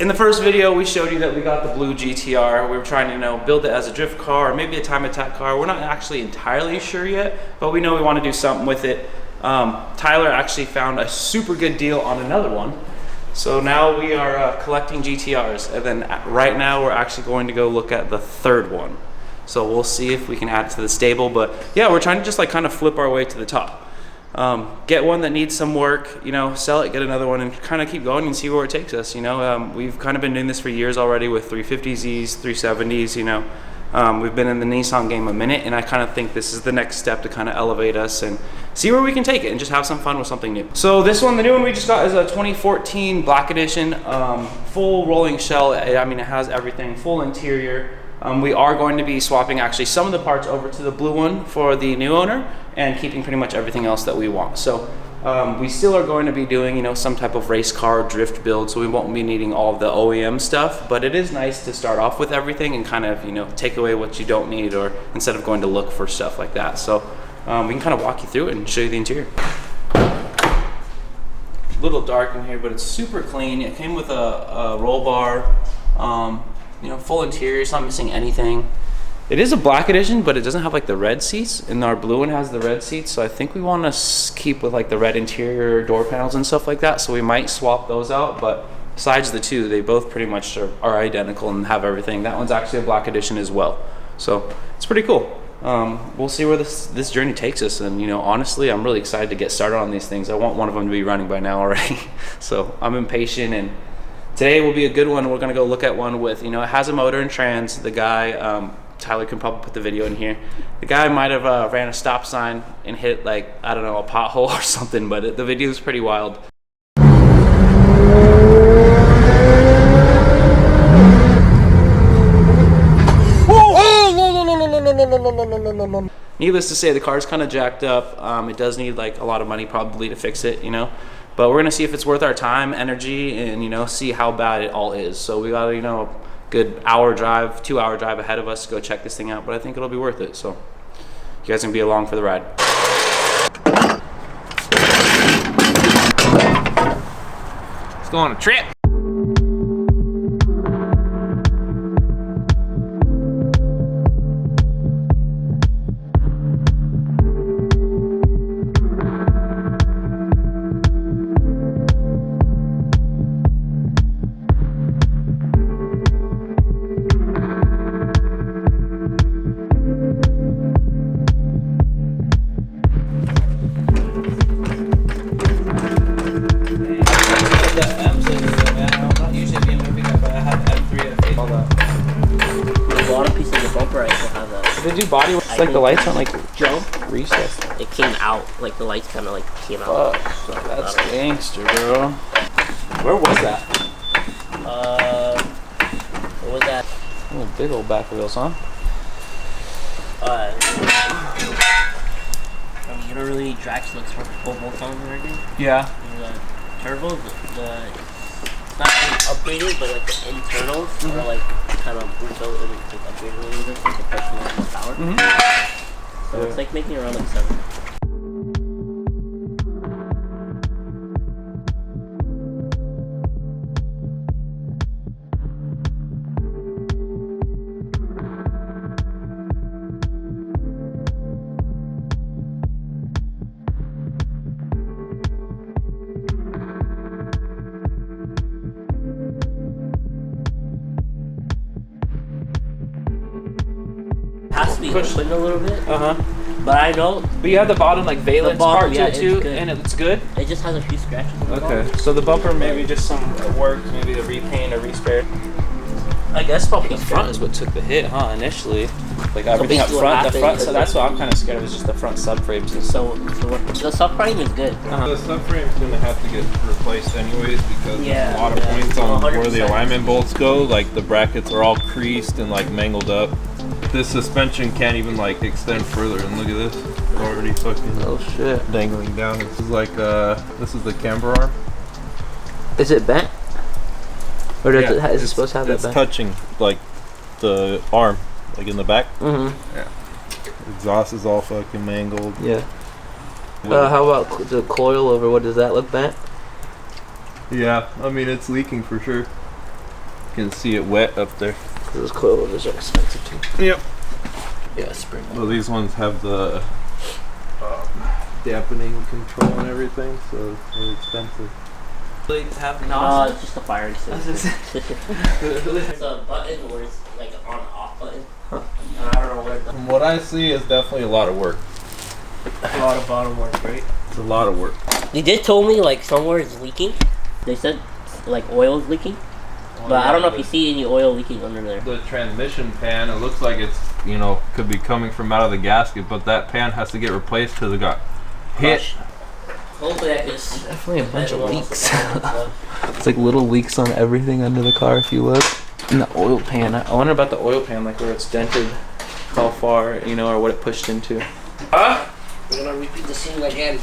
In the first video, we showed you that we got the blue GTR. We were trying to, you know, build it as a drift car or maybe a time attack car. We're not actually entirely sure yet, but we know we want to do something with it. Tyler actually found a super good deal on another one. So now we are collecting GTRs, and then right now we're actually going to go look at the third one. So we'll see if we can add it to the stable, but yeah, we're trying to just like kind of flip our way to the top. Get one that needs some work, you know, sell it, get another one, and kind of keep going and see where it takes us. You know, we've kind of been doing this for years already with 350Zs, 370s, you know. We've been in the Nissan game a minute, and I kind of think this is the next step to kind of elevate us and see where we can take it and just have some fun with something new. So this one, the new one we just got, is a 2014 Black Edition, full rolling shell. I mean, it has everything, full interior. We are going to be swapping actually some of the parts over to the blue one for the new owner and keeping pretty much everything else that we want. So we still are going to be doing, you know, some type of race car drift build, so we won't be needing all of the OEM stuff, but it is nice to start off with everything and kind of, you know, take away what you don't need, or instead of going to look for stuff like that. So we can kind of walk you through it and show you the interior. A little dark in here, but it's super clean. It came with a roll bar. You know, full interior, it's not missing anything. It is a Black Edition, but it doesn't have like the red seats, and our blue one has the red seats, so I think we want to keep with like the red interior door panels and stuff like that, so we might swap those out. But besides the two, they both pretty much are identical and have everything. That one's actually a Black Edition as well, so it's pretty cool. We'll see where this journey takes us, and you know, honestly, I'm really excited to get started on these things. I want one of them to be running by now already. So I'm impatient, and today will be a good one. We're gonna go look at one with, you know, it has a motor and trans. The guy, Tyler can probably put the video in here. The guy might have ran a stop sign and hit, like, I don't know, a pothole or something, but the video is pretty wild. Needless to say, the car's kind of jacked up. It does need like a lot of money probably to fix it, you know. But we're gonna see if it's worth our time, energy, and you know, see how bad it all is. So we got, you know, a good hour drive, 2 hour drive ahead of us to go check this thing out. But I think it'll be worth it. So you guys can be along for the ride. Let's go on a trip. They do body work. It's like the lights aren't like jump recessed. It came out, like the lights kind of like came out. So that's gangster, bro. Where was that? What was that? Oh, big old back wheels, huh? You don't really need drag slugs for full bolt on or anything. Yeah. The turbo, it's not really upgraded, but like the internals are like kind of rebuilt and like upgraded a little bit, so to push more power. So it's like making around like 7. Has to be open a little bit. But I don't. But you have the bottom like valence part to it too, and it's good. It just has a few scratches on the bottom. So the bumper, maybe just some work, maybe a repaint or respare. I guess probably the front is what took the hit, huh? Initially, like everything up front, the front. So that's what I'm kind of scared of, is just the front subframes and stuff. So the subframe is good. The subframe's gonna have to get replaced anyways, because there's a lot of points on where the alignment bolts go. Like the brackets are all creased and like mangled up. This suspension can't even like extend further, and look at this. It's already fucking dangling down. This is like this is the camber arm. Is it bent? Or is it supposed to have that bent? It's touching like the arm, like in the back. Yeah. Exhaust is all fucking mangled. Yeah. How about the coil over? What does that look bent? Yeah, I mean it's leaking for sure. can see it wet up there. Those coilovers are expensive too. Yep. Yeah, spring. Well, these ones have the dampening control and everything, so it's really expensive. No, it's just a fire extinguisher. There's a button where it's like an on-off button. Huh. And I don't know where. From what I see, it's definitely a lot of work. A lot of bottom work, right? It's a lot of work. They did told me like somewhere it's leaking. They said like oil is leaking, but I don't know if you see any oil leaking under there. The transmission pan, it looks like it's, you know, could be coming from out of the gasket, but that pan has to get replaced because it got hit. Hopefully that is Definitely a bunch of leaks. It's like little leaks on everything under the car if you look. And the oil pan, I wonder about the oil pan, like where it's dented, how far, you know, or what it pushed into. Huh? We're gonna repeat the scene again.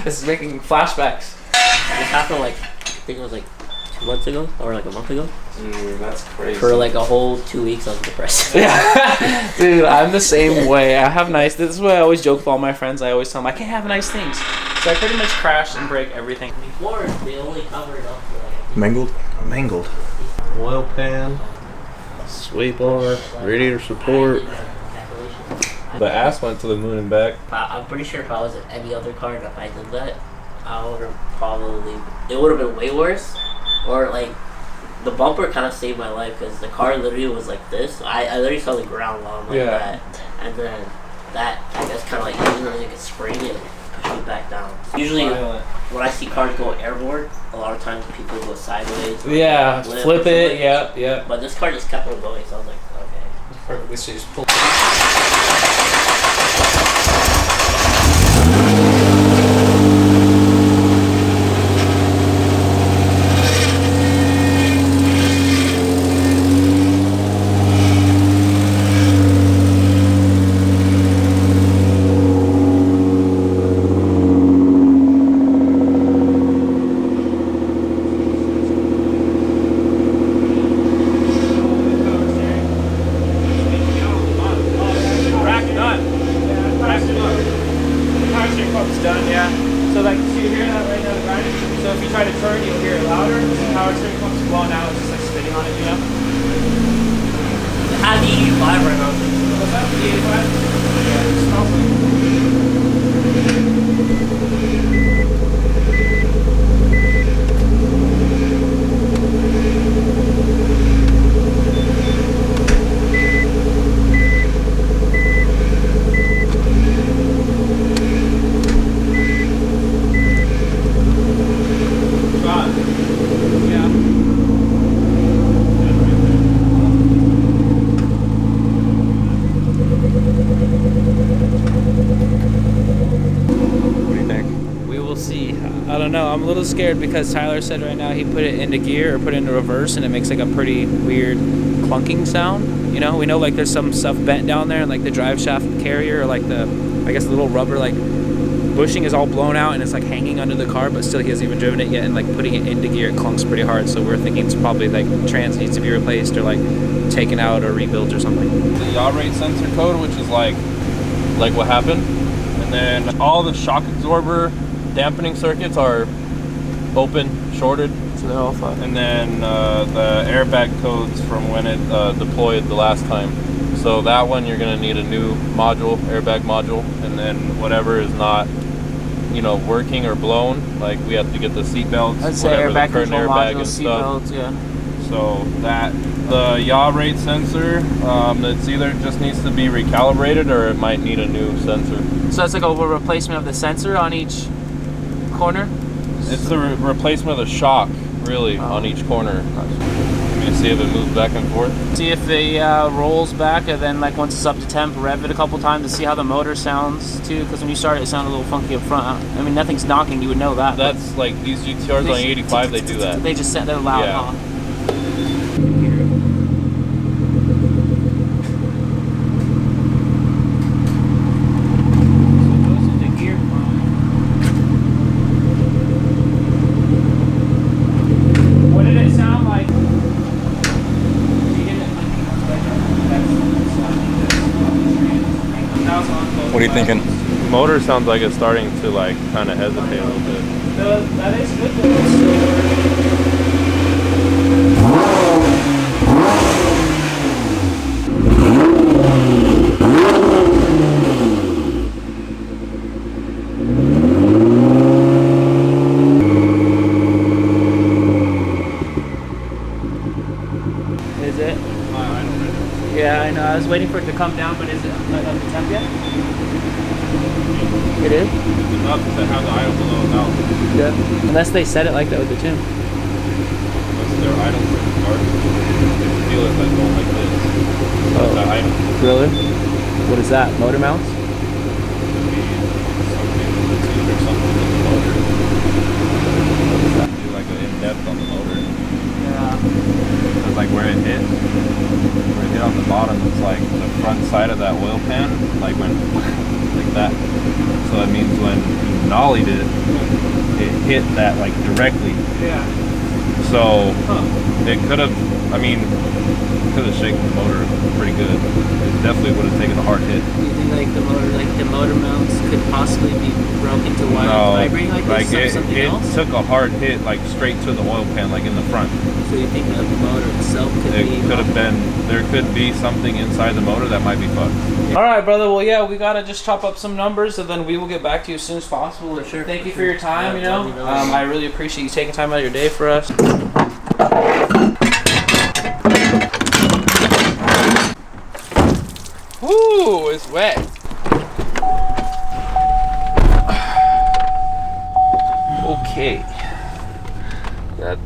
This is making flashbacks. This happened like, I think it was like 2 months ago, or like a month ago. Dude, that's crazy. For like a whole 2 weeks I was depressed. Yeah. Dude, I'm the same way. I have nice, this is what I always joke with all my friends. I always tell them, I can't have nice things. So I pretty much crash and break everything. Before, they only covered up for like... Mangled. Oil pan, sway bar, radiator support. The ass went to the moon and back. I'm pretty sure if I was in any other car and if I did that, I would have probably... It would have been way worse. Or like, the bumper kind of saved my life because the car literally was like this. I literally saw the ground while I'm like that. And then that, I guess, kind of like, even though like a spring and push me back down. Usually, when I see cars go airborne, a lot of times people go sideways. Yeah, flip it, yep. But this car just kept on going, so I was like, okay. Perfectly, so you just pull. Done, yeah. So like, so you hear that right now, right? So if you try to turn, you'll hear it louder. The power steering pump's blowing out, it's just like spinning on it, you know? I have the 85 right now. What's that? The 85? Yeah, it smells I don't know. I'm a little scared because Tyler said right now he put it into gear or put it into reverse and it makes like a pretty weird clunking sound. You know, we know like there's some stuff bent down there and like the drive shaft carrier or like the, I guess the little rubber like bushing is all blown out and it's like hanging under the car, but still he hasn't even driven it yet, and like putting it into gear it clunks pretty hard. So we're thinking it's probably like trans needs to be replaced or like taken out or rebuilt or something. The yaw rate sensor code, which is like what happened, and then all the shock absorber dampening circuits are open, shorted. So they're all fine. And then the airbag codes from when it deployed the last time. So that one you're gonna need a new module, airbag module, and then whatever is not, you know, working or blown, like we have to get the seat belts, I'd say whatever airbag the current control airbag module, and seat stuff. belts, yeah. So that the yaw rate sensor, it's either just needs to be recalibrated or it might need a new sensor. So that's like a replacement of the sensor on each corner? It's the replacement of the shock, really, on each corner. You can see if it moves back and forth. See if it rolls back, and then like once it's up to temp, rev it a couple times to see how the motor sounds too. Because when you start it, sounded a little funky up front. I mean, nothing's knocking, you would know that. That's like these GTRs on 85, they do that. They just set they're loud. Yeah. Huh? What are you thinking? Motor sounds like it's starting to like kind of hesitate a little bit. That is good though. Is it? Yeah, I know. I was waiting for it to come down, but is it up to temp yet? It is? It's enough to have the idle below 1,000. Yeah. Unless they set it like that with the tune. Unless they're idle for the car. There's dealers that go like this. Oh. That idle. Really? What is that? Motor mounts? Could be something with the tune or something with the motor. Do like an in-depth on the motor. Yeah. It's like where it hit on the bottom, it's like the front side of that oil pan, like when, like that. So that means when you nollied it, it hit that like directly. Yeah. So it could have, I mean, could have shaken the motor pretty good. It definitely would have taken a hard hit. Do you think like the motor mounts could possibly be broken to vibrating like this? It took a hard hit like straight to the oil pan, like in the front. So you think that the motor itself could There could be something inside the motor that might be fucked. All right, brother. Well, yeah, we gotta just chop up some numbers, and then we will get back to you as soon as possible. For sure. Thank you for your time. Yeah, you know, I really appreciate you taking time out of your day for us. Ooh, it's wet. Okay. That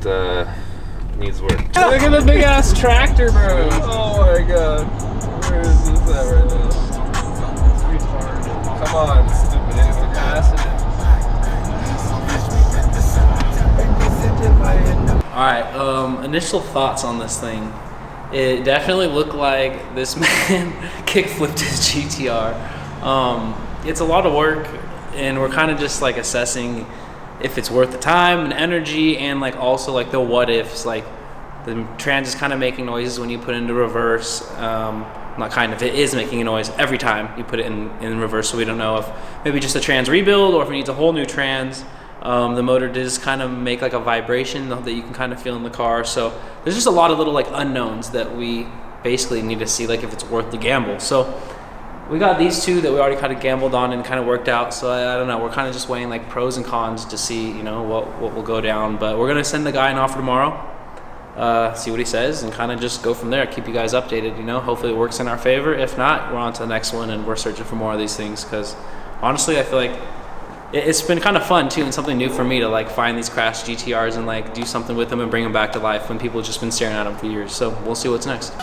needs work. Look at the big ass tractor, bro. Oh my god. Where is this at right now? It's retarded. Come on, stupid idiot. Acid. Alright, initial thoughts on this thing. It definitely looked like this man kickflipped his GTR. It's a lot of work, and we're kind of just like assessing if it's worth the time and energy, and like also like the what ifs. Like the trans is kind of making noises when you put it into reverse. Not kind of, it is making a noise every time you put it in reverse, so we don't know if maybe just a trans rebuild or if it needs a whole new trans. The motor does kind of make like a vibration that you can kind of feel in the car. So there's just a lot of little like unknowns that we basically need to see like if it's worth the gamble. So we got these two that we already kind of gambled on and kind of worked out. So I don't know, we're kind of just weighing like pros and cons to see, you know, what will go down. But we're gonna send the guy an offer tomorrow, see what he says, and kind of just go from there. Keep you guys updated, you know. Hopefully it works in our favor. If not, we're on to the next one, and we're searching for more of these things, because honestly I feel like it's been kind of fun too, and something new for me to like find these crashed GTRs and like do something with them and bring them back to life when people have just been staring at them for years. So we'll see what's next.